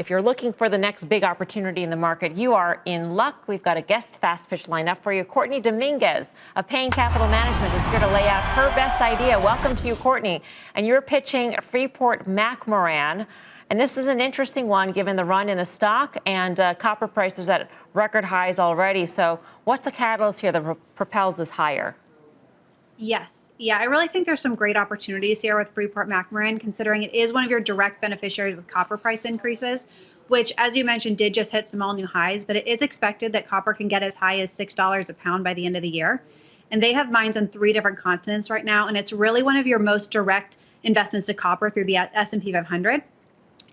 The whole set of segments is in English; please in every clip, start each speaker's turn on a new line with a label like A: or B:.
A: if you're looking for the next big opportunity in the market, you are in luck. We've got a guest fast pitch lined up for you. Courtney Dominguez of Payne Capital Management is here to lay out her best idea. Welcome to you, Courtney. And you're pitching Freeport-McMoRan. And this is an interesting one given the run in the stock and copper prices at record highs already. So what's the catalyst here that propels this higher?
B: Yes. Yeah, I really think there's some great opportunities here with Freeport-McMoRan, considering it is one of your direct beneficiaries with copper price increases, which, as you mentioned, did just hit some all-new highs. But it is expected that copper can get as high as $6 a pound by the end of the year. And they have mines on 3 different continents right now. And it's really one of your most direct investments to copper through the S&P 500.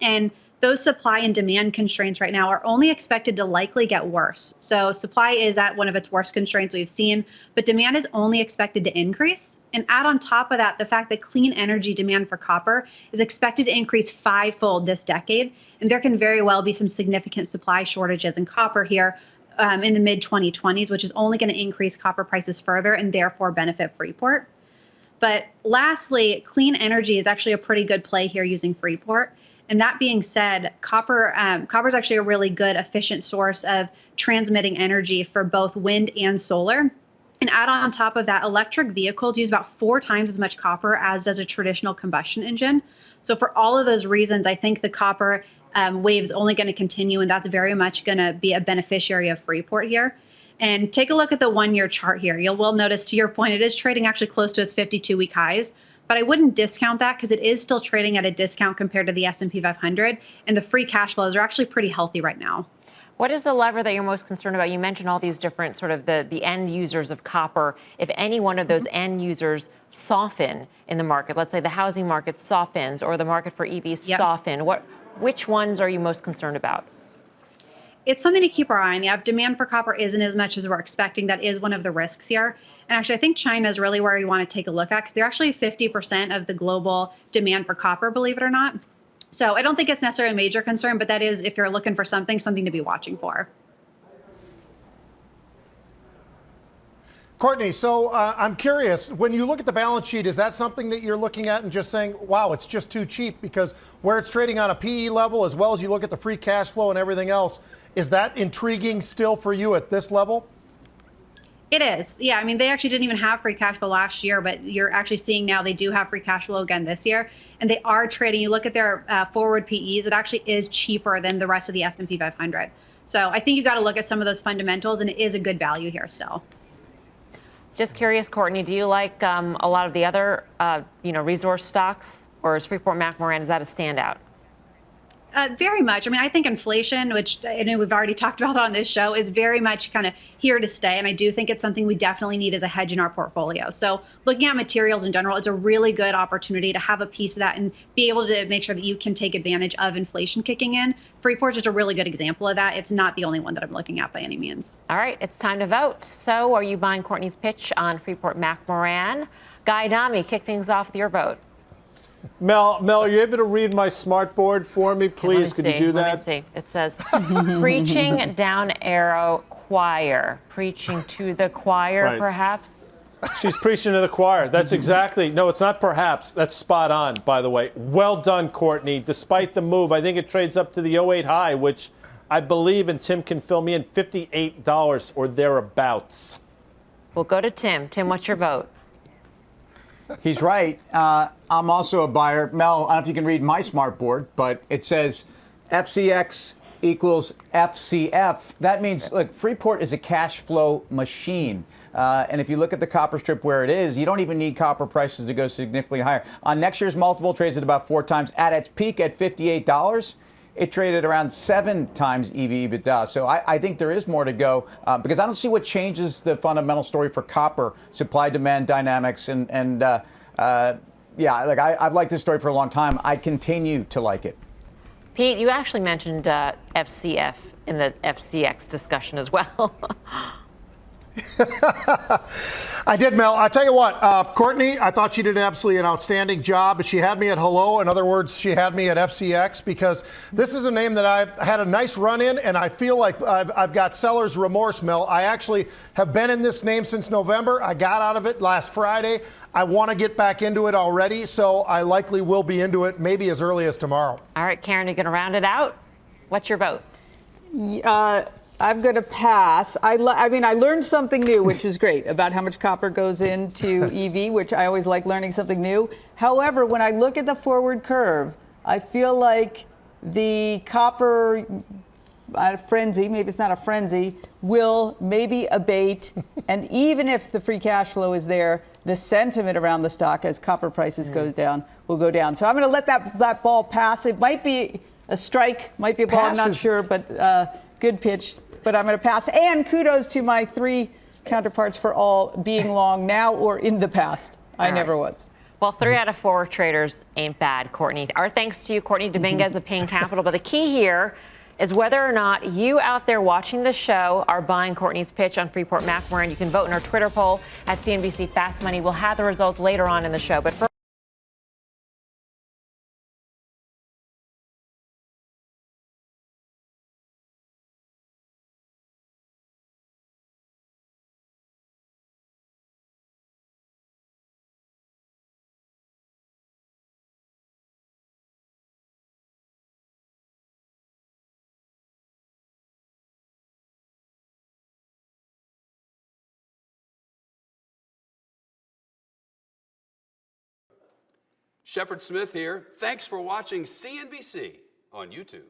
B: And those supply and demand constraints right now are only expected to likely get worse. So supply is at one of its worst constraints we've seen, but demand is only expected to increase. And add on top of that, the fact that clean energy demand for copper is expected to increase 5-fold this decade. And there can very well be some significant supply shortages in copper here in the mid-2020s, which is only going to increase copper prices further and therefore benefit Freeport. But lastly, clean energy is actually a pretty good play here using Freeport. And that being said, copper is actually a really good, efficient source of transmitting energy for both wind and solar. And add on top of that, electric vehicles use about 4 times as much copper as does a traditional combustion engine. So for all of those reasons, I think the copper wave is only going to continue, and that's very much going to be a beneficiary of Freeport here. And take a look at the 1-year chart here. You will notice, to your point, it is trading actually close to its 52-week highs. But I wouldn't discount that because it is still trading at a discount compared to the S&P 500. And the free cash flows are actually pretty healthy right now.
A: What is the lever that you're most concerned about? You mentioned all these different sort of the end users of copper. If any one of those end users soften in the market, let's say the housing market softens or the market for EVs soften, which ones are you most concerned about?
B: It's something to keep our eye on. Yeah, if demand for copper isn't as much as we're expecting, that is one of the risks here. And actually, I think China is really where you want to take a look at because they're actually 50% of the global demand for copper, believe it or not. So I don't think it's necessarily a major concern, but that is, if you're looking for something to be watching for.
C: Courtney, so I'm curious, when you look at the balance sheet, is that something that you're looking at and just saying, wow, it's just too cheap? Because where it's trading on a PE level, as well as you look at the free cash flow and everything else, is that intriguing still for you at this level?
B: It is. Yeah, I mean, they actually didn't even have free cash flow last year, but you're actually seeing now they do have free cash flow again this year. And they are trading. You look at their forward PEs, it actually is cheaper than the rest of the S&P 500. So I think you got to look at some of those fundamentals, and it is a good value here still.
A: Just curious, Courtney, do you like a lot of the other, resource stocks, or is Freeport-McMoRan, is that a standout?
B: Very much. I mean, I think inflation, which I know we've already talked about on this show, is very much kind of here to stay. And I do think it's something we definitely need as a hedge in our portfolio. So looking at materials in general, it's a really good opportunity to have a piece of that and be able to make sure that you can take advantage of inflation kicking in. Freeport's just a really good example of that. It's not the only one that I'm looking at by any means.
A: All right, it's time to vote. So are you buying Courtney's pitch on Freeport-McMoRan? Guy Adami, kick things off with your vote.
D: Mel, are you able to read my smart board for me, please? Could you do that?
A: Let me see. It says, preaching down arrow choir. Preaching to the choir, perhaps?
D: She's preaching to the choir. That's exactly. No, it's not perhaps. That's spot on, by the way. Well done, Courtney. Despite the move, I think it trades up to the '08 high, which I believe, and Tim can fill me in, $58 or thereabouts.
A: We'll go to Tim. Tim, what's your vote?
E: He's right. I'm also a buyer. Mel, I don't know if you can read my smart board, but it says FCX equals FCF. That means, look, Freeport is a cash flow machine. And if you look at the copper strip where it is, you don't even need copper prices to go significantly higher. On next year's multiple, trades at about 4 times. At its peak at $58, it traded around 7 times EV/EBITDA. So I think there is more to go because I don't see what changes the fundamental story for copper, supply-demand dynamics. I've liked this story for a long time. I continue to like it.
A: Pete, you actually mentioned FCF in the FCX discussion as well.
C: I did, Mel. I tell you what, Courtney, I thought she did absolutely an outstanding job. She had me at hello. In other words, she had me at FCX because this is a name that I've had a nice run in, and I feel like I've got seller's remorse, Mel. I actually have been in this name since November. I got out of it last Friday. I want to get back into it already, so I likely will be into it maybe as early as tomorrow.
A: All right, Karen, you're going to round it out? What's your vote?
F: I'm going to pass. I mean, I learned something new, which is great, about how much copper goes into EV, which I always like learning something new. However, when I look at the forward curve, I feel like the copper frenzy, maybe it's not a frenzy, will maybe abate. And even if the free cash flow is there, the sentiment around the stock as copper prices goes down will go down. So I'm going to let that ball pass. It might be a strike, might be a ball, I'm not sure, but good pitch. But I'm going to pass. And kudos to my three counterparts for all being long now or in the past. I never was.
A: Well, 3 out of 4 traders ain't bad, Courtney. Our thanks to you, Courtney Dominguez of Payne Capital. But the key here is whether or not you out there watching the show are buying Courtney's pitch on Freeport-McMoRan. You can vote in our Twitter poll at CNBC Fast Money. We'll have the results later on in the show. But first,
G: Shepard Smith here. Thanks for watching CNBC on YouTube.